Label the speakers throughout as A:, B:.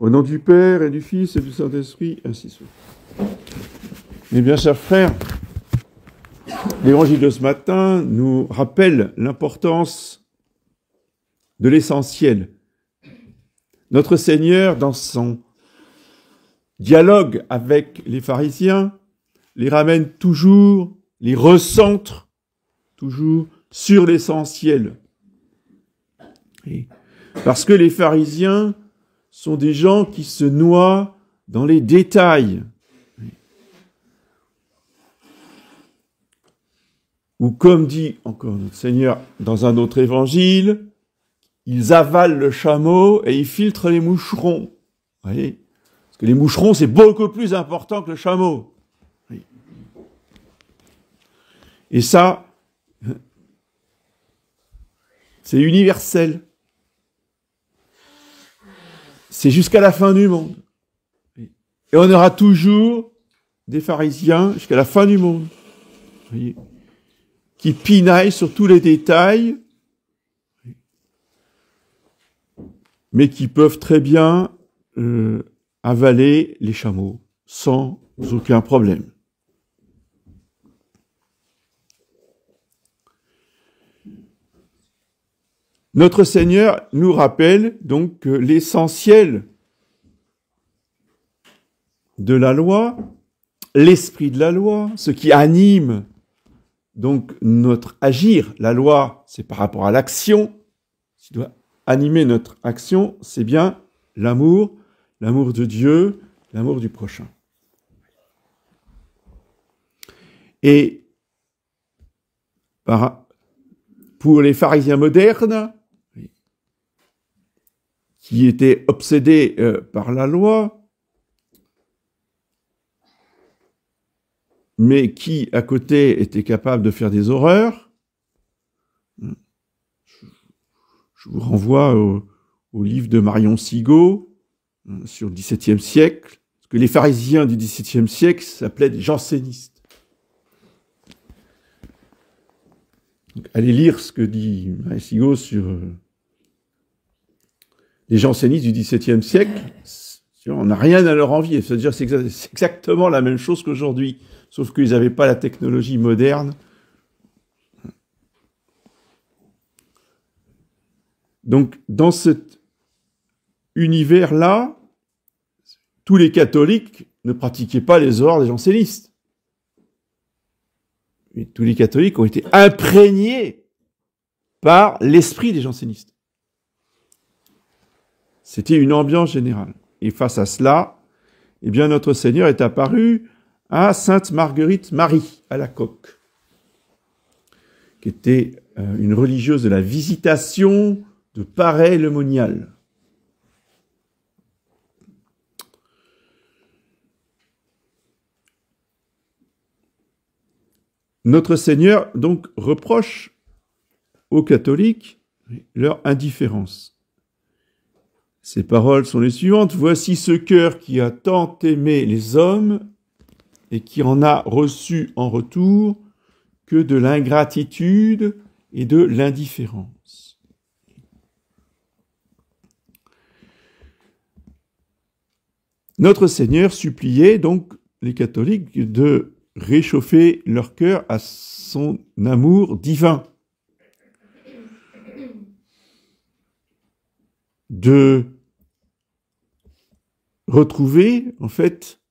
A: Au nom du Père et du Fils et du Saint-Esprit, ainsi soit. Eh bien, chers frères, l'évangile de ce matin nous rappelle l'importance de l'essentiel. Notre Seigneur, dans son dialogue avec les pharisiens, les ramène toujours, les recentre toujours sur l'essentiel. Parce que les pharisiens sont des gens qui se noient dans les détails. Ou comme dit encore notre Seigneur dans un autre évangile, ils avalent le chameau et ils filtrent les moucherons. Vous voyez ? Parce que les moucherons, c'est beaucoup plus important que le chameau. Et ça, c'est universel. C'est jusqu'à la fin du monde. Et on aura toujours des pharisiens jusqu'à la fin du monde. Vous voyez ? Qui pinaillent sur tous les détails, mais qui peuvent très bien avaler les chameaux sans aucun problème. Notre Seigneur nous rappelle donc que l'essentiel de la loi, l'esprit de la loi, ce qui anime donc notre agir, la loi, c'est par rapport à l'action, ce qui doit animer notre action, c'est bien l'amour, l'amour de Dieu, l'amour du prochain. Et pour les pharisiens modernes, qui étaient obsédés par la loi, mais qui, à côté, étaient capables de faire des horreurs, je vous renvoie au livre de Marion Sigaud sur le XVIIe siècle, parce que les pharisiens du XVIIe siècle s'appelaient des jansénistes. Donc, allez lire ce que dit Marion Sigaud sur les jansénistes du XVIIe siècle. On n'a rien à leur envier. C'est-à-dire c'est exactement la même chose qu'aujourd'hui, sauf qu'ils n'avaient pas la technologie moderne. Donc, dans cet univers-là, tous les catholiques ne pratiquaient pas les horreurs des jansénistes. Et tous les catholiques ont été imprégnés par l'esprit des jansénistes. C'était une ambiance générale. Et face à cela, eh bien, notre Seigneur est apparu à Sainte Marguerite Marie, à la Coque, qui était une religieuse de la Visitation de Paray-le-Monial. Notre Seigneur, donc, reproche aux catholiques leur indifférence. Ces paroles sont les suivantes. « Voici ce cœur qui a tant aimé les hommes et qui en a reçu en retour que de l'ingratitude et de l'indifférence. » Notre Seigneur suppliait donc les catholiques de réchauffer leur cœur à son amour divin, de retrouver, en fait,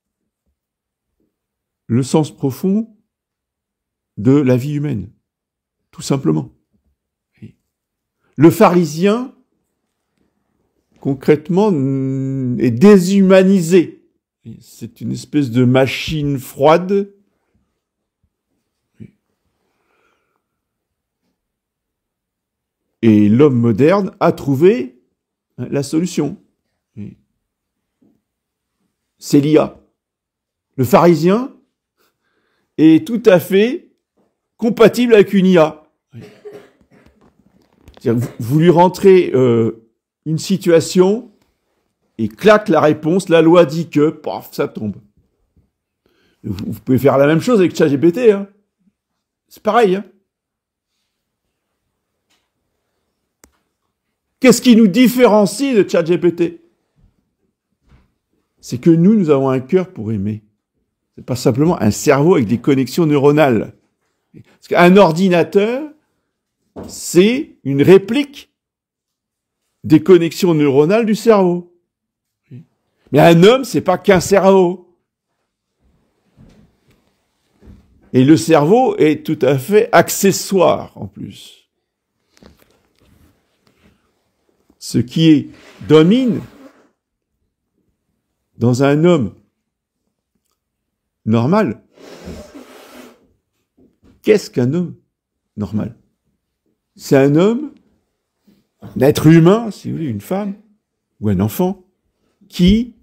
A: le sens profond de la vie humaine, tout simplement. Le pharisien, concrètement, est déshumanisé. C'est une espèce de machine froide. Et l'homme moderne a trouvé la solution. C'est l'IA. Le pharisien est tout à fait compatible avec une IA. C'est-à-dire, vous lui rentrez une situation et claque la réponse, la loi dit que, paf, ça tombe. Vous pouvez faire la même chose avec ChatGPT. Hein. C'est pareil. Hein. Qu'est-ce qui nous différencie de ChatGPT ? c'est que nous avons un cœur pour aimer. C'est pas simplement un cerveau avec des connexions neuronales. Parce qu'un ordinateur, c'est une réplique des connexions neuronales du cerveau. Mais un homme, c'est pas qu'un cerveau. Et le cerveau est tout à fait accessoire en plus. Ce qui domine dans un homme normal, qu'est-ce qu'un homme normal? C'est un homme, un être humain, si vous voulez, une femme ou un enfant, qui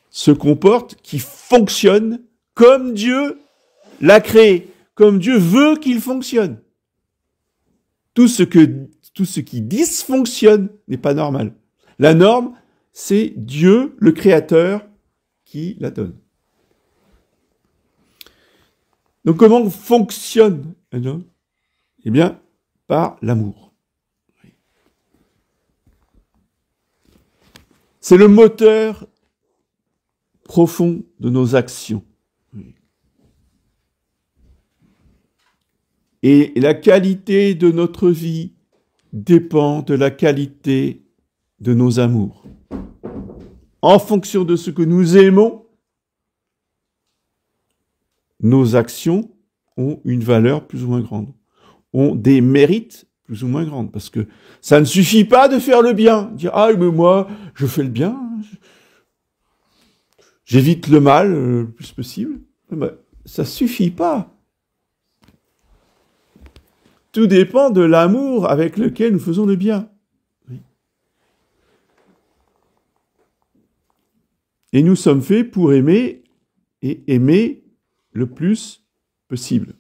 A: se comporte, qui fonctionne comme Dieu l'a créé, comme Dieu veut qu'il fonctionne. Tout ce qui dysfonctionne n'est pas normal. La norme, c'est Dieu, le Créateur, qui la donne. Donc comment fonctionne un homme? Eh bien, par l'amour. C'est le moteur profond de nos actions. Et la qualité de notre vie dépend de la qualité de nos amours. En fonction de ce que nous aimons, nos actions ont une valeur plus ou moins grande, ont des mérites plus ou moins grands. Parce que ça ne suffit pas de faire le bien. Dire, ah, mais moi, je fais le bien, j'évite le mal le plus possible. Ben, ça suffit pas. Tout dépend de l'amour avec lequel nous faisons le bien. Et nous sommes faits pour aimer et aimer le plus possible.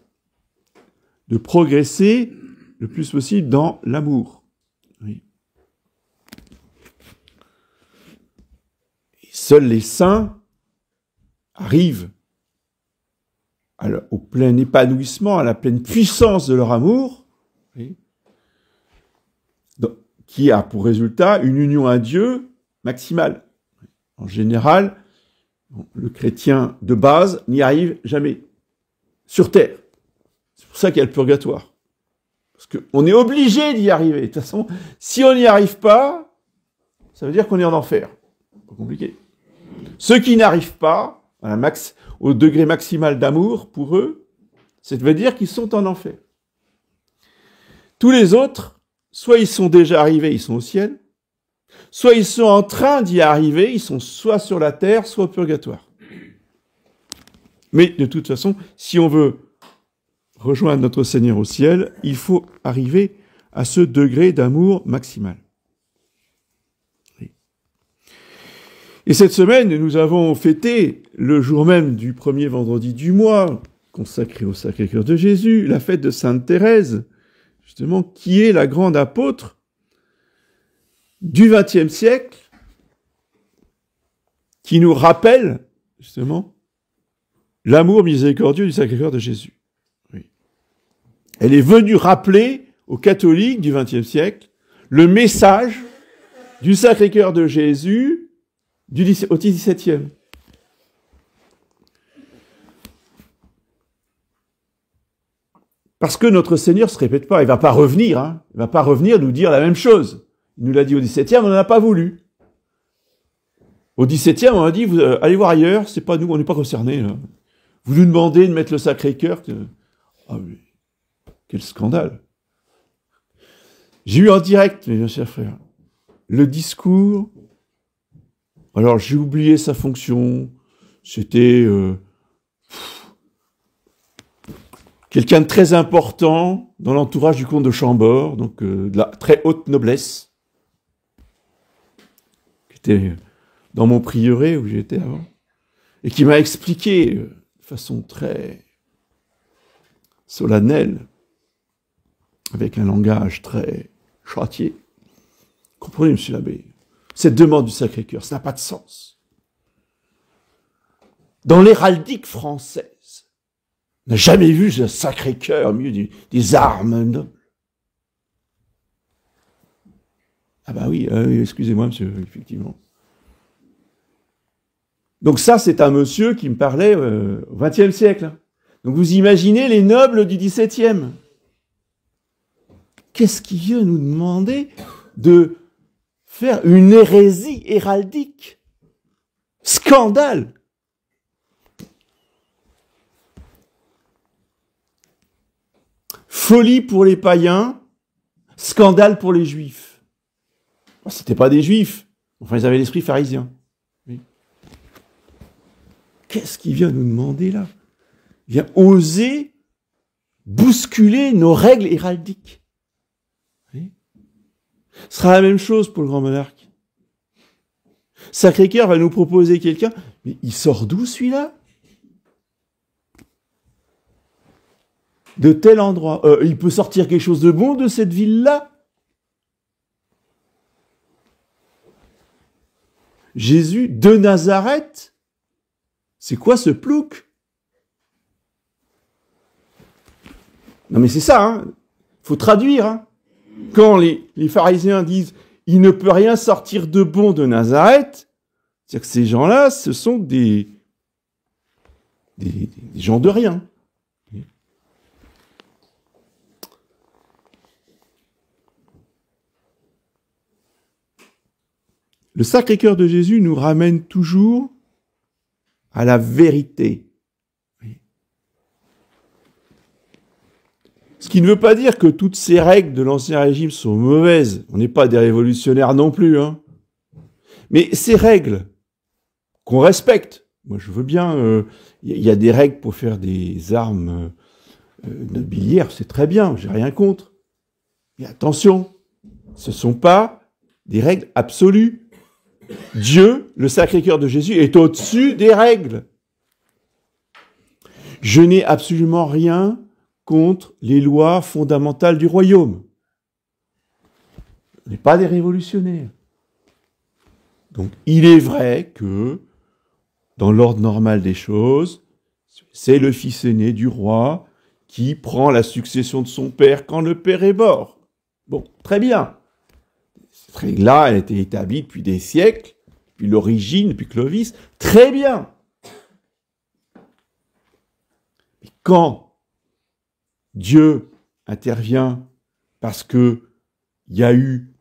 A: De progresser le plus possible dans l'amour. Oui. Et seuls les saints arrivent au plein épanouissement, à la pleine puissance de leur amour, oui, qui a pour résultat une union à Dieu maximale. En général, le chrétien de base n'y arrive jamais, sur terre. C'est pour ça qu'il y a le purgatoire. Parce qu'on est obligé d'y arriver. De toute façon, si on n'y arrive pas, ça veut dire qu'on est en enfer. Pas compliqué. Ceux qui n'arrivent pas au degré maximal d'amour, pour eux, ça veut dire qu'ils sont en enfer. Tous les autres, soit ils sont déjà arrivés, ils sont au ciel, soit ils sont en train d'y arriver, ils sont soit sur la terre, soit au purgatoire. Mais de toute façon, si on veut rejoindre notre Seigneur au ciel, il faut arriver à ce degré d'amour maximal. Oui. Et cette semaine, nous avons fêté, le jour même du premier vendredi du mois, consacré au Sacré-Cœur de Jésus, la fête de Sainte Thérèse, justement, qui est la grande apôtre du XXe siècle, qui nous rappelle, justement, l'amour miséricordieux du Sacré-Cœur de Jésus. Oui. Elle est venue rappeler aux catholiques du XXe siècle le message du Sacré-Cœur de Jésus au XVIIe. Parce que notre Seigneur se répète pas, il va pas revenir, hein. Il va pas revenir nous dire la même chose. Il nous l'a dit au XVIIe, on n'en a pas voulu. Au XVIIe, on a dit, allez voir ailleurs, c'est pas nous, on n'est pas concernés, là. Vous nous demandez de mettre le Sacré-Cœur. Ah oui, quel scandale. J'ai eu en direct, mes chers frères, le discours. Alors, j'ai oublié sa fonction. C'était quelqu'un de très important dans l'entourage du comte de Chambord, donc de la très haute noblesse, qui était dans mon prieuré où j'étais avant, et qui m'a expliqué de façon très solennelle, avec un langage très châtié. Comprenez, monsieur l'abbé, cette demande du Sacré-Cœur, ça n'a pas de sens. Dans l'héraldique française, on n'a jamais vu ce Sacré-Cœur au milieu des armes nobles. Ah bah oui, excusez-moi, monsieur, effectivement. Donc ça, c'est un monsieur qui me parlait au XXe siècle. Donc vous imaginez les nobles du XVIIe. Qu'est-ce qui vient nous demander de faire une hérésie héraldique? Scandale! Folie pour les païens, scandale pour les juifs. C'était pas des juifs, enfin ils avaient l'esprit pharisien. Oui. Qu'est-ce qu'il vient nous demander là? Il vient oser bousculer nos règles héraldiques. Oui. Ce sera la même chose pour le grand monarque. Sacré-Cœur va nous proposer quelqu'un, mais il sort d'où celui-là? De tel endroit. Il peut sortir quelque chose de bon de cette ville-là? Jésus de Nazareth? C'est quoi ce plouc? Non mais c'est ça, hein. Faut traduire. Hein. Quand les pharisiens disent « il ne peut rien sortir de bon de Nazareth », c'est-à-dire que ces gens-là, ce sont des gens de rien. Le Sacré-Cœur de Jésus nous ramène toujours à la vérité. Ce qui ne veut pas dire que toutes ces règles de l'Ancien Régime sont mauvaises. On n'est pas des révolutionnaires non plus. Hein. Mais ces règles qu'on respecte, moi je veux bien, y a des règles pour faire des armes nobiliaires, c'est très bien, j'ai rien contre. Mais attention, ce ne sont pas des règles absolues. Dieu, le Sacré-Cœur de Jésus, est au-dessus des règles. Je n'ai absolument rien contre les lois fondamentales du royaume. On n'est pas des révolutionnaires. Donc, il est vrai que, dans l'ordre normal des choses, c'est le fils aîné du roi qui prend la succession de son père quand le père est mort. Bon, très bien. Cette règle-là, elle a été établie depuis des siècles, depuis l'origine, depuis Clovis. Très bien. Mais quand Dieu intervient parce que il y a eu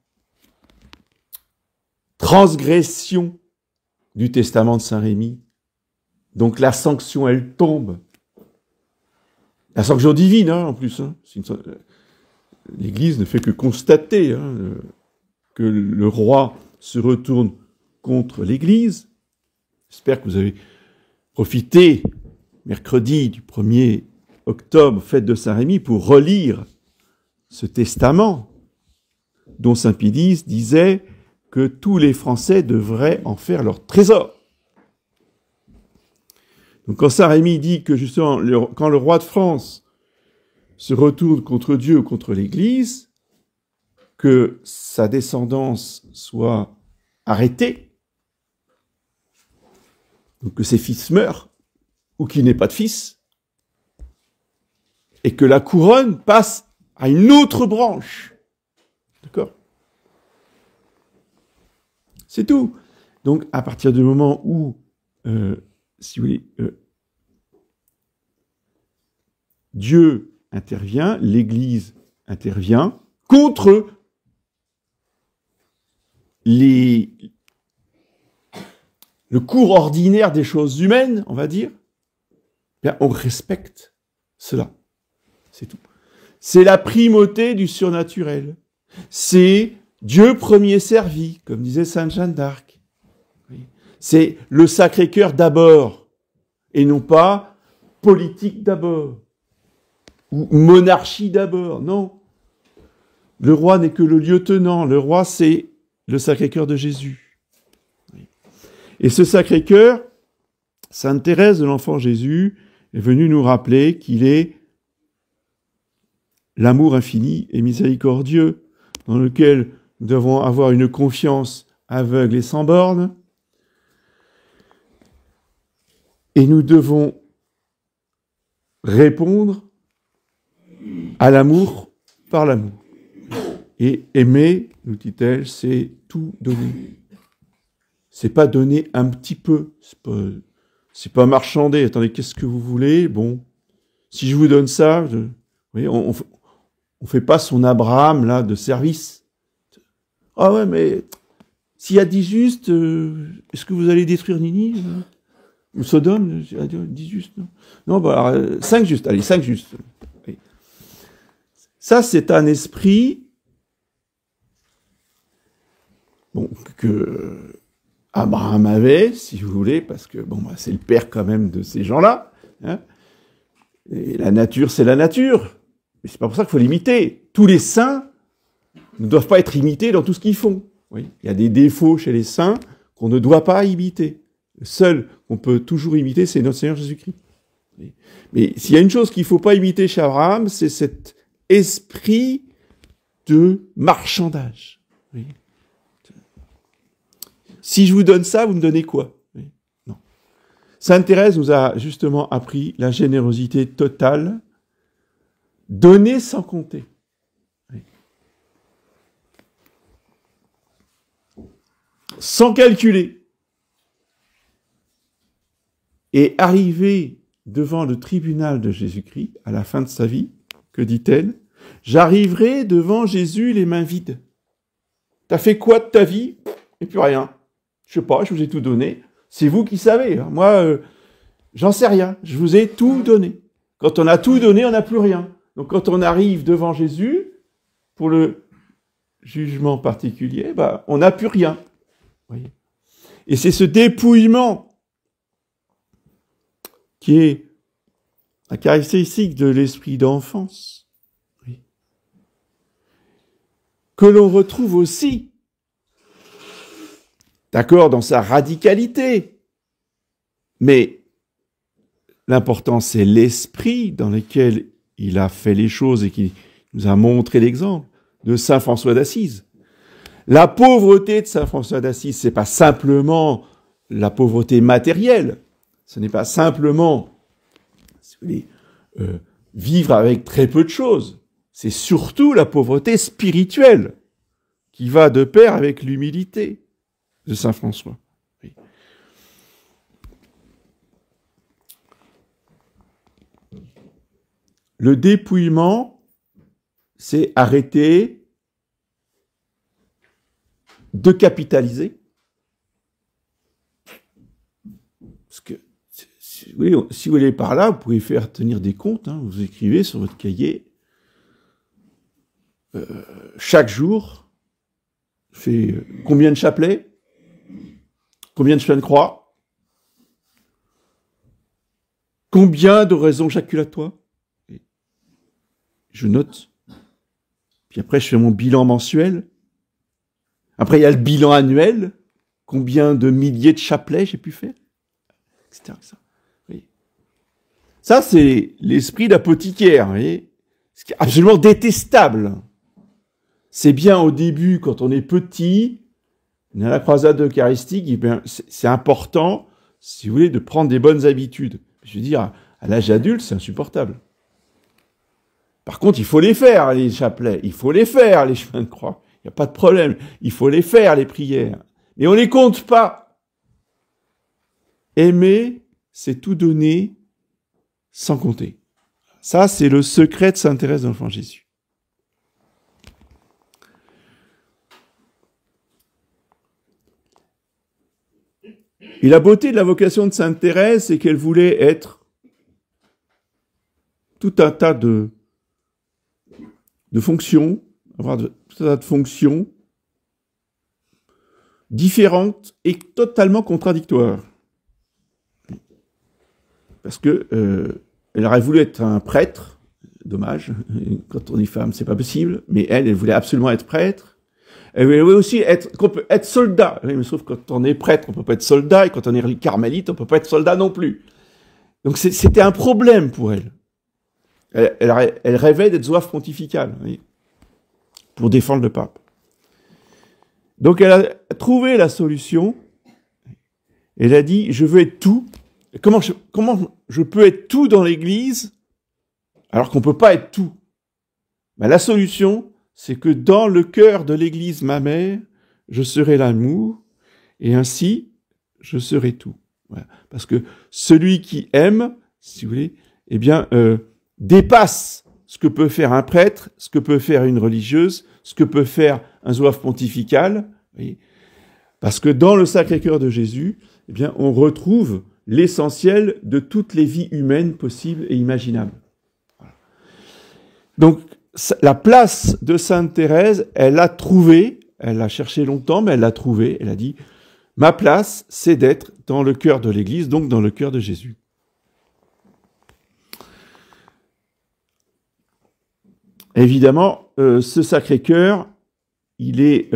A: transgression du testament de Saint-Rémy, donc la sanction, elle tombe. La sanction divine, hein, en plus. Hein. L'Église ne fait que constater que le roi se retourne contre l'Église. J'espère que vous avez profité, mercredi du 1er octobre, fête de Saint-Rémy, pour relire ce testament dont Saint Pie X disait que tous les Français devraient en faire leur trésor. Donc quand Saint-Rémy dit que justement, quand le roi de France se retourne contre Dieu ou contre l'Église, que sa descendance soit arrêtée, donc que ses fils meurent, ou qu'il n'ait pas de fils, et que la couronne passe à une autre branche. D'accord ? C'est tout. Donc, à partir du moment où, si vous voulez, Dieu intervient, l'Église intervient contre le cours ordinaire des choses humaines, on va dire, bien, on respecte cela. C'est tout. C'est la primauté du surnaturel. C'est Dieu premier servi, comme disait Sainte Jeanne d'Arc. C'est le Sacré-Cœur d'abord, et non pas politique d'abord, ou monarchie d'abord, non. Le roi n'est que le lieutenant, le roi c'est le Sacré-Cœur de Jésus. Et ce Sacré-Cœur, Sainte Thérèse de l'Enfant Jésus est venue nous rappeler qu'il est l'amour infini et miséricordieux, dans lequel nous devons avoir une confiance aveugle et sans borne, et nous devons répondre à l'amour par l'amour. Et aimer, nous dit-elle, c'est tout donner. c'est pas donner un petit peu, c'est pas marchander. Attendez, qu'est-ce que vous voulez? Bon, si je vous donne ça, vous voyez, on fait pas son Abraham là de service. Ah ouais, mais s'il y a 10 justes, est-ce que vous allez détruire Nini ou Sodome? 10 justes, non? Non, bah alors, 5 justes. Allez, 5 justes. Oui. Ça, c'est un esprit que Abraham avait, si vous voulez, parce que bon, bah, c'est le père quand même de ces gens-là. Hein. Et la nature, c'est la nature. Mais c'est pas pour ça qu'il faut l'imiter. Tous les saints ne doivent pas être imités dans tout ce qu'ils font. Oui. Il y a des défauts chez les saints qu'on ne doit pas imiter. Le seul qu'on peut toujours imiter, c'est notre Seigneur Jésus-Christ. Oui. Mais s'il y a une chose qu'il ne faut pas imiter chez Abraham, c'est cet esprit de marchandage. Oui. Si je vous donne ça, vous me donnez quoi? Oui. Non. Sainte Thérèse nous a justement appris la générosité totale, donner sans compter. Oui. Sans calculer. Et arriver devant le tribunal de Jésus-Christ, à la fin de sa vie, que dit-elle? J'arriverai devant Jésus les mains vides. T'as fait quoi de ta vie? Et plus rien. Je sais pas, je vous ai tout donné. C'est vous qui savez. Moi, j'en sais rien. Je vous ai tout donné. Quand on a tout donné, on n'a plus rien. Donc quand on arrive devant Jésus, pour le jugement particulier, bah, on n'a plus rien. Vous voyez. Et c'est ce dépouillement qui est la caractéristique de l'esprit d'enfance, oui, que l'on retrouve aussi, d'accord, dans sa radicalité, mais l'important c'est l'esprit dans lequel il a fait les choses et qui nous a montré l'exemple de saint François d'Assise. La pauvreté de saint François d'Assise, c'est pas simplement la pauvreté matérielle. Ce n'est pas simplement, si vous voulez, vivre avec très peu de choses. C'est surtout la pauvreté spirituelle qui va de pair avec l'humilité de saint François. Oui. Le dépouillement, c'est arrêter de capitaliser. Parce que si vous allez par là, vous pouvez faire tenir des comptes. Hein, vous écrivez sur votre cahier. Chaque jour, je fais combien de chapelets? Combien de chemins de croix? Combien d'oraisons jaculatoires? Je note. Puis après, je fais mon bilan mensuel. Après, il y a le bilan annuel. Combien de milliers de chapelets j'ai pu faire? Etc. Oui. Ça, c'est l'esprit d'apothicaire, vous voyez, ce qui est absolument détestable. C'est bien au début, quand on est petit, on est à la croisade eucharistique, eh bien, c'est important, si vous voulez, de prendre des bonnes habitudes. Je veux dire, à l'âge adulte, c'est insupportable. Par contre, il faut les faire, les chapelets, il faut les faire, les chemins de croix. Il n'y a pas de problème, il faut les faire, les prières. Mais on ne les compte pas. Aimer, c'est tout donner sans compter. Ça, c'est le secret de sainte Thérèse de l'Enfant Jésus. Et la beauté de la vocation de sainte Thérèse, c'est qu'elle voulait être tout un tas de fonctions, avoir tout un tas de fonctions différentes et totalement contradictoires. Parce que elle aurait voulu être un prêtre, dommage, quand on est femme, c'est pas possible, mais elle voulait absolument être prêtre. Elle voulait aussi être soldat. Mais sauf que quand on est prêtre, on peut pas être soldat, et quand on est carmélite, on peut pas être soldat non plus. Donc c'était un problème pour elle. Elle rêvait d'être zouave pontificale, vous voyez, pour défendre le pape. Donc elle a trouvé la solution. Elle a dit, je veux être tout. Comment je peux être tout dans l'Église alors qu'on ne peut pas être tout? Ben, la solution, c'est que dans le cœur de l'Église, ma mère, je serai l'amour, et ainsi je serai tout. Voilà. Parce que celui qui aime, si vous voulez, eh bien, dépasse ce que peut faire un prêtre, ce que peut faire une religieuse, ce que peut faire un zouave pontifical, voyez. Parce que dans le Sacré-Cœur de Jésus, eh bien, on retrouve l'essentiel de toutes les vies humaines possibles et imaginables. Voilà. Donc, la place de Sainte Thérèse, elle l'a trouvée, elle l'a cherché longtemps, mais elle l'a trouvée, elle a dit, ma place, c'est d'être dans le cœur de l'Église, donc dans le cœur de Jésus. Évidemment, ce Sacré-Cœur, il est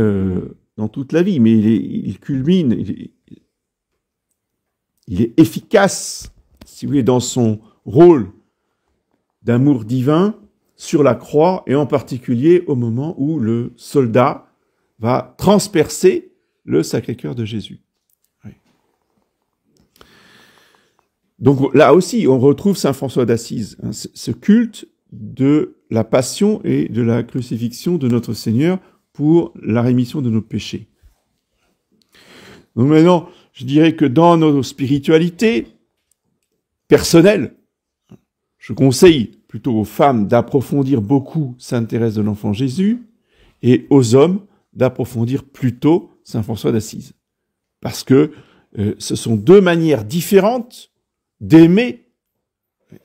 A: dans toute la vie, mais il culmine, il est efficace, si vous voulez, dans son rôle d'amour divin sur la croix, et en particulier au moment où le soldat va transpercer le Sacré-Cœur de Jésus. Oui. Donc là aussi, on retrouve saint François d'Assise, hein, ce culte de la passion et de la crucifixion de notre Seigneur pour la rémission de nos péchés. Donc maintenant, je dirais que dans nos spiritualités personnelles, je conseille plutôt aux femmes d'approfondir beaucoup Sainte Thérèse de l'Enfant Jésus et aux hommes d'approfondir plutôt saint François d'Assise. Parce que ce sont deux manières différentes d'aimer.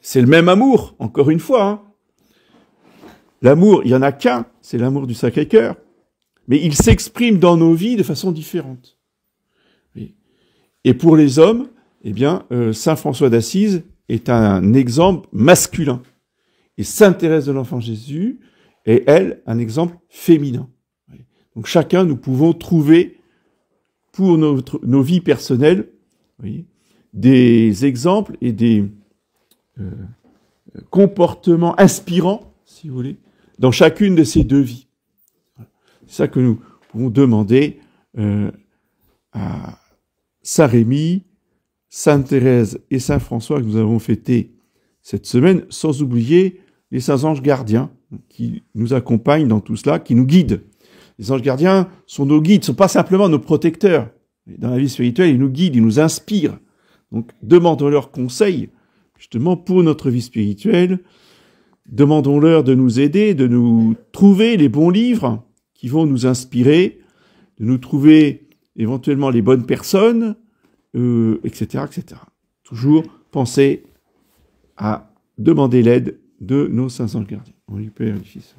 A: C'est le même amour, encore une fois. Hein. L'amour, il n'y en a qu'un, c'est l'amour du Sacré-Cœur. Mais il s'exprime dans nos vies de façon différente. Et pour les hommes, eh bien, saint François d'Assise est un exemple masculin. Et sainte Thérèse de l'Enfant Jésus est, elle, un exemple féminin. Donc chacun, nous pouvons trouver pour nos vies personnelles, voyez, des exemples et des comportements inspirants, si vous voulez, dans chacune de ces deux vies. C'est ça que nous pouvons demander à Saint Rémy, Sainte Thérèse et Saint François que nous avons fêtés cette semaine, sans oublier les saints anges gardiens qui nous accompagnent dans tout cela, qui nous guident. Les anges gardiens sont nos guides, ne sont pas simplement nos protecteurs. Dans la vie spirituelle, ils nous guident, ils nous inspirent. Donc, demandons leurs conseils, justement, pour notre vie spirituelle. Demandons-leur de nous aider, de nous trouver les bons livres qui vont nous inspirer, de nous trouver éventuellement les bonnes personnes, etc., etc. Toujours penser à demander l'aide de nos saints anges gardiens. En lui Père et du Fils.